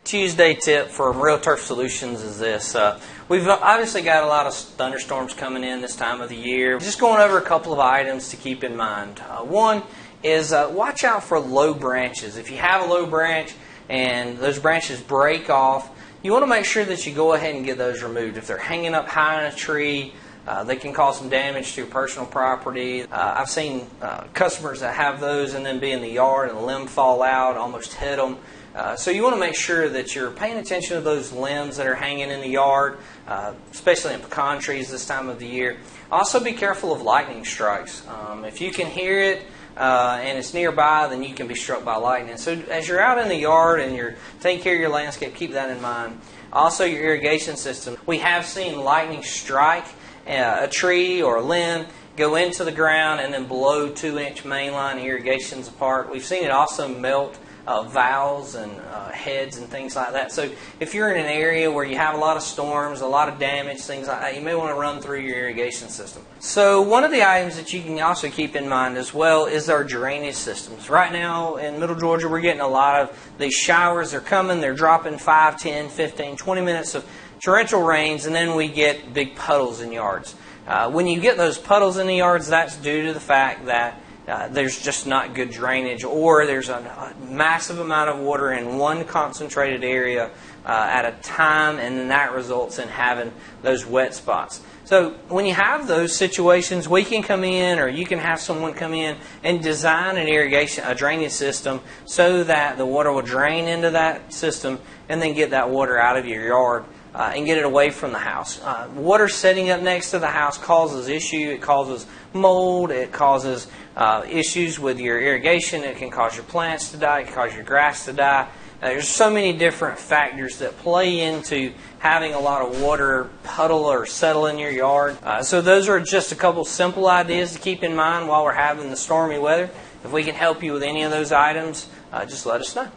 Tuesday tip from Real Turf Solutions is this. We've obviously got a lot of thunderstorms coming in this time of the year. Just going over a couple of items to keep in mind. One is watch out for low branches. If you have a low branch and those branches break off, you want to make sure that you go ahead and get those removed. If they're hanging up high in a tree, they can cause some damage to your personal property. I've seen customers that have those and then be in the yard and a limb fall out, almost hit them. So you want to make sure that you're paying attention to those limbs that are hanging in the yard, especially in pecan trees this time of the year. Also be careful of lightning strikes. If you can hear it and it's nearby, then you can be struck by lightning. So as you're out in the yard and you're taking care of your landscape, keep that in mind. Also your irrigation system. We have seen lightning strike a tree or a limb, go into the ground, and then blow 2-inch mainline irrigations apart. We've seen it also melt valves and heads and things like that. So if you're in an area where you have a lot of storms, a lot of damage, things like that, you may want to run through your irrigation system. So one of the items that you can also keep in mind as well is our drainage systems. Right now in Middle Georgia, we're getting a lot of these showers. They're coming, they're dropping 5, 10, 15, 20 minutes of torrential rains, and then we get big puddles in yards. When you get those puddles in the yards, that's due to the fact that there's just not good drainage, or there's a massive amount of water in one concentrated area at a time, and then that results in having those wet spots. So when you have those situations, we can come in, or you can have someone come in and design a drainage system so that the water will drain into that system and then get that water out of your yard and get it away from the house. Water setting up next to the house causes issue. It causes mold. It causes issues with your irrigation. It can cause your plants to die. It can cause your grass to die. There's so many different factors that play into having a lot of water puddle or settle in your yard. So those are just a couple simple ideas to keep in mind while we're having the stormy weather. If we can help you with any of those items, just let us know.